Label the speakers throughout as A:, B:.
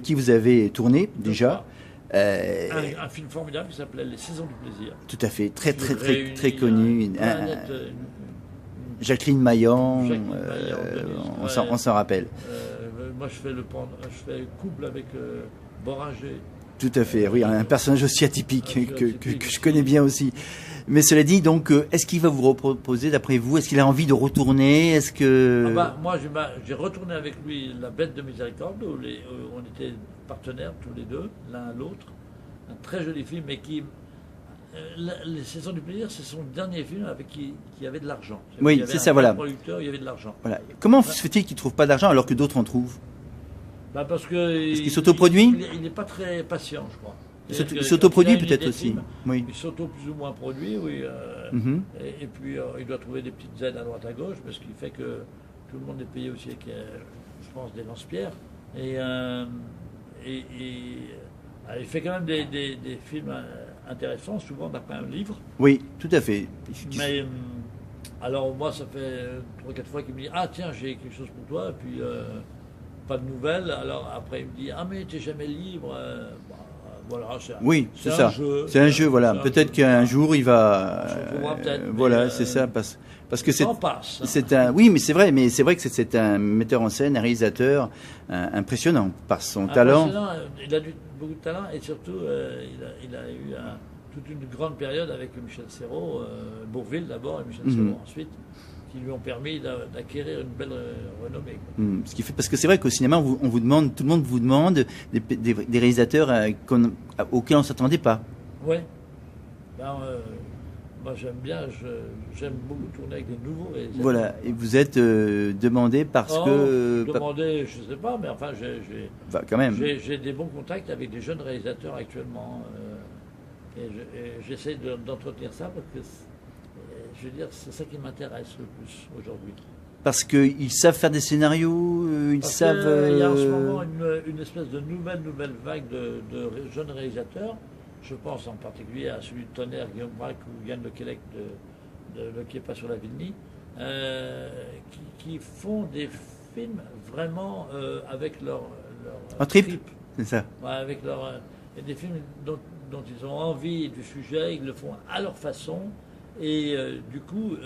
A: qui vous avez tourné déjà.
B: Un film formidable qui s'appelait Les Saisons du plaisir.
A: Tout à fait, très connu. Jacqueline Maillan, on s'en rappelle.
B: Moi, je fais couple avec Boringer.
A: Tout à fait, oui, un personnage aussi atypique que je connais bien aussi. Mais cela dit, donc, est-ce qu'il va vous reproposer, d'après vous? Est-ce qu'il a envie de retourner? Est-ce que...
B: Moi, j'ai retourné avec lui La Bête de Miséricorde, où on était partenaires tous les deux, l'un à l'autre. Un très joli film, mais qui... Les Saisons du plaisir, c'est son dernier film avec qui avait de l'argent.
A: Oui, c'est ça, voilà.
B: Producteur, il y avait de l'argent.
A: Voilà. Comment se fait-il qu'il ne trouve pas d'argent alors que d'autres en trouvent?
B: Parce qu'il
A: s'autoproduit?
B: Il n'est pas très patient, je crois.
A: Il s'autoproduit peut-être aussi. Oui.
B: Il s'auto plus ou moins produit, oui. Et puis il doit trouver des petites aides à droite à gauche, parce qu'il fait que tout le monde est payé aussi avec, je pense, des lance-pierres. Et il fait quand même des films intéressants, souvent d'après un livre.
A: Oui, tout à fait.
B: Mais alors moi, ça fait 3-4 fois qu'il me dit « Ah tiens, j'ai quelque chose pour toi », et puis pas de nouvelles. Alors après, il me dit « Ah mais t'es jamais libre ». Voilà, c'est un jeu.
A: C'est un jeu, voilà. Peut-être qu'un jour il va.
B: Voilà,
A: c'est ça, parce que c'est.
B: Passe.
A: C'est un. Oui, mais c'est vrai que c'est un metteur en scène, un réalisateur impressionnant par son talent.
B: Il a beaucoup de talent et surtout il a eu toute une grande période avec Michel Serrault, Bourvil d'abord et Michel Serrault ensuite, qui lui ont permis d'acquérir une belle renommée.
A: Ce qui fait, parce que c'est vrai qu'au cinéma, on vous demande, tout le monde vous demande des réalisateurs auxquels on ne s'attendait pas.
B: Oui. Moi j'aime beaucoup tourner avec des nouveaux réalisateurs.
A: Voilà, et vous êtes demandé parce que...
B: Demandé, je ne sais pas, mais enfin
A: quand même.
B: J'ai des bons contacts avec des jeunes réalisateurs actuellement. Et j'essaie d'entretenir ça parce que... Je veux dire, c'est ça qui m'intéresse le plus aujourd'hui.
A: Parce qu'ils savent faire des scénarios, ils savent...
B: Il y a en ce moment une espèce de nouvelle vague de jeunes réalisateurs. Je pense en particulier à celui de Tonnerre, Guillaume Braque ou Yann Lequelec de Le Qui est pas sur la Vilnie, qui font des films vraiment avec leur
A: en trip. C'est ça.
B: Ouais, avec et des films dont ils ont envie du sujet, ils le font à leur façon. Et du coup,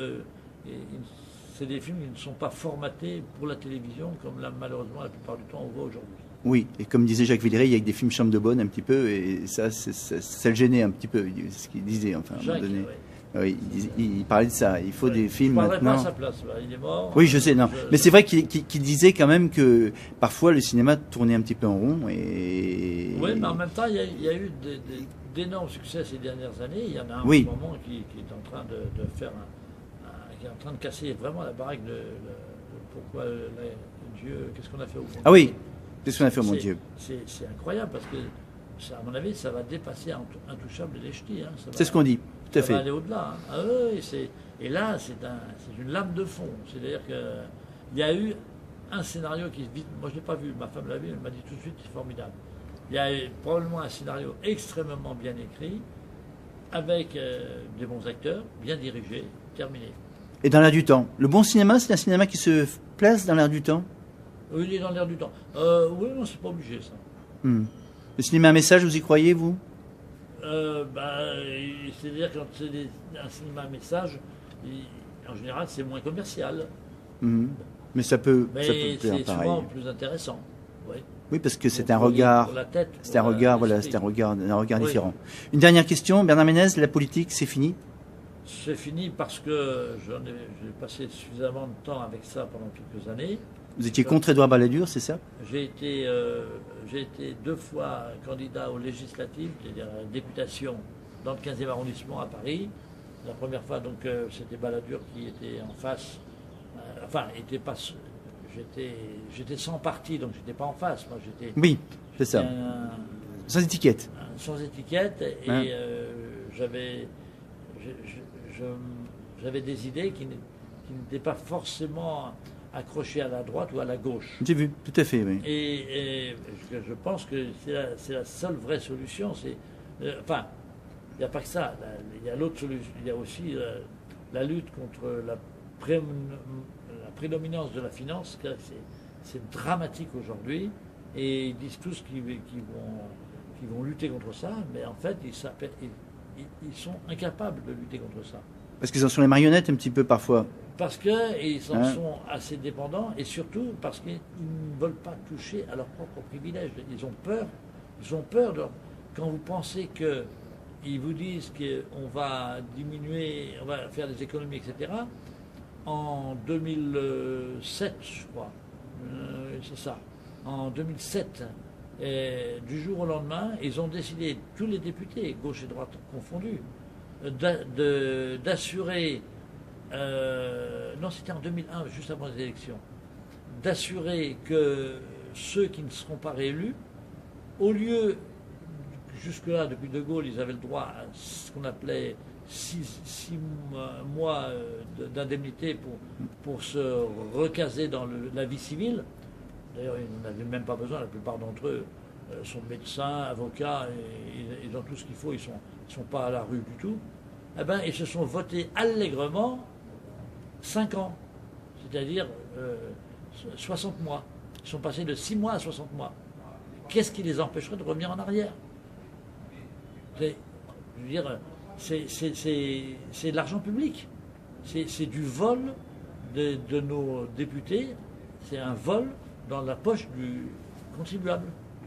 B: c'est des films qui ne sont pas formatés pour la télévision, comme là, malheureusement, la plupart du temps, on voit aujourd'hui.
A: Oui, et comme disait Jacques Villeray, il y a des films chambre de bonne un petit peu, et ça le gênait un petit peu, ce qu'il disait, enfin, à un moment donné. Oui, il parlait de ça, il faut des films maintenant...
B: Je ne parlerai pas à sa place, il est mort.
A: Oui, je sais, non. Mais c'est vrai qu'il disait quand même que parfois le cinéma tournait un petit peu en rond.
B: Oui, mais en même temps, il y a eu d'énormes succès ces dernières années. Il y en a un en ce moment qui est en train de faire qui est en train de casser vraiment la baraque de pourquoi Dieu, qu'est-ce qu'on a fait au monde.
A: Ah oui, qu'est-ce qu'on a fait au mon Dieu.
B: C'est incroyable parce que, à mon avis, ça va dépasser Intouchable et Les Ch'tis. Hein,
A: c'est ce qu'on dit, tout à fait.
B: Ça va aller au-delà. Hein. Et là, c'est une lame de fond. C'est-à-dire qu'il y a eu un scénario qui vite. Moi, je ne l'ai pas vu, ma femme l'a vu, elle m'a dit tout de suite, c'est formidable. Il y a probablement un scénario extrêmement bien écrit, avec des bons acteurs, bien dirigés, terminé.
A: Et dans l'air du temps. Le bon cinéma, c'est un cinéma qui se place dans l'air du temps?
B: Oui, il est dans l'air du temps. Oui, non, c'est pas obligé, ça.
A: Le cinéma à message, vous y croyez, vous?
B: C'est-à-dire que quand c'est un cinéma à message, en général, c'est moins commercial.
A: Mais ça peut
B: c'est souvent plus intéressant. Oui.
A: Oui, parce que c'est un regard, c'est un regard différent. Une dernière question, Bernard Ménez, la politique, c'est fini?
B: C'est fini parce que j'ai passé suffisamment de temps avec ça pendant quelques années.
A: Vous étiez contre Édouard Balladur, c'est ça?
B: J'ai été 2 fois candidat aux législatives, c'est-à-dire à la députation dans le 15e arrondissement à Paris. La première fois, donc, c'était Balladur qui était en face. J'étais sans parti, donc j'étais pas en face. Moi,
A: oui, c'est ça. Sans étiquette.
B: Sans étiquette, et j'avais des idées qui n'étaient pas forcément accrochées à la droite ou à la gauche.
A: J'ai vu, tout à fait, oui.
B: Et je pense que c'est la seule vraie solution. Enfin, il n'y a pas que ça. Il y a l'autre solution. Il y a aussi la lutte contre la prédominance de la finance. C'est dramatique aujourd'hui. et ils disent tous qu'ils vont lutter contre ça, mais en fait, ils sont incapables de lutter contre ça.
A: Parce qu'ils en sont les marionnettes un petit peu parfois.
B: Parce qu'ils en sont assez dépendants, et surtout parce qu'ils ne veulent pas toucher à leurs propres privilèges. Ils ont peur. Quand vous pensez qu'ils vous disent qu'on va diminuer, on va faire des économies, etc., en 2007, je crois, c'est ça, en 2007, du jour au lendemain, ils ont décidé, tous les députés, gauche et droite confondus, d'assurer, non c'était en 2001, juste avant les élections, d'assurer que ceux qui ne seront pas réélus, au lieu, jusque-là, depuis De Gaulle, ils avaient le droit à ce qu'on appelait 6 mois d'indemnité pour se recaser dans la vie civile. D'ailleurs, ils n'en avaient même pas besoin, la plupart d'entre eux sont médecins, avocats, et ils ont tout ce qu'il faut, ils ne sont pas à la rue du tout. Eh bien, ils se sont votés allègrement 5 ans, c'est-à-dire 60 mois. Ils sont passés de 6 mois à 60 mois. Qu'est-ce qui les empêcherait de revenir en arrière? Je veux dire, c'est de l'argent public. C'est du vol de nos députés. C'est un vol dans la poche du contribuable.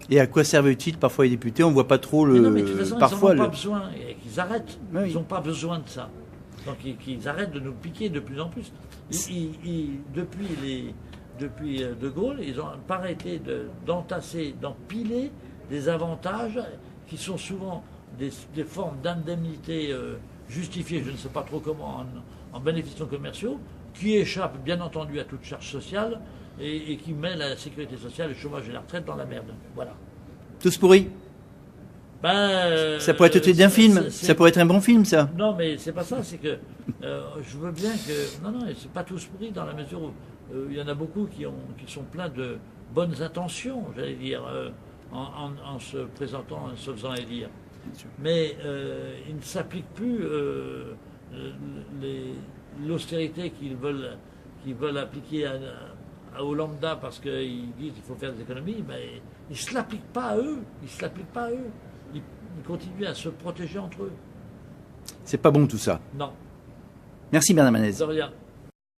A: Et à quoi servent-ils parfois les députés? On ne voit pas trop le.
B: Mais non, mais de toute façon, parfois, ils n'en ont pas besoin. Et qu'ils arrêtent. Oui. Ils n'ont pas besoin de ça. Donc qu'ils arrêtent de nous piquer de plus en plus. Depuis De Gaulle, ils n'ont pas arrêté d'entasser, d'empiler des avantages qui sont souvent des formes d'indemnité justifiées, je ne sais pas trop comment, en bénéfices non commerciaux, qui échappent bien entendu à toute charge sociale et qui met la sécurité sociale, le chômage et la retraite dans la merde. Voilà.
A: Tous pourris. Ça pourrait être d'un film, ça pourrait être un bon film, ça.
B: Non, mais c'est pas ça, c'est que je veux bien que... Non, c'est pas tous pourris dans la mesure où il y en a beaucoup qui sont pleins de bonnes intentions, j'allais dire, en se présentant, en se faisant élire. Mais il ne s'applique plus l'austérité qu'ils veulent appliquer au lambda parce qu'ils disent qu'il faut faire des économies, mais ils ne se l'appliquent pas à eux. Ils continuent à se protéger entre eux.
A: C'est pas bon tout ça.
B: Non.
A: Merci Bernard Manez.
B: De rien.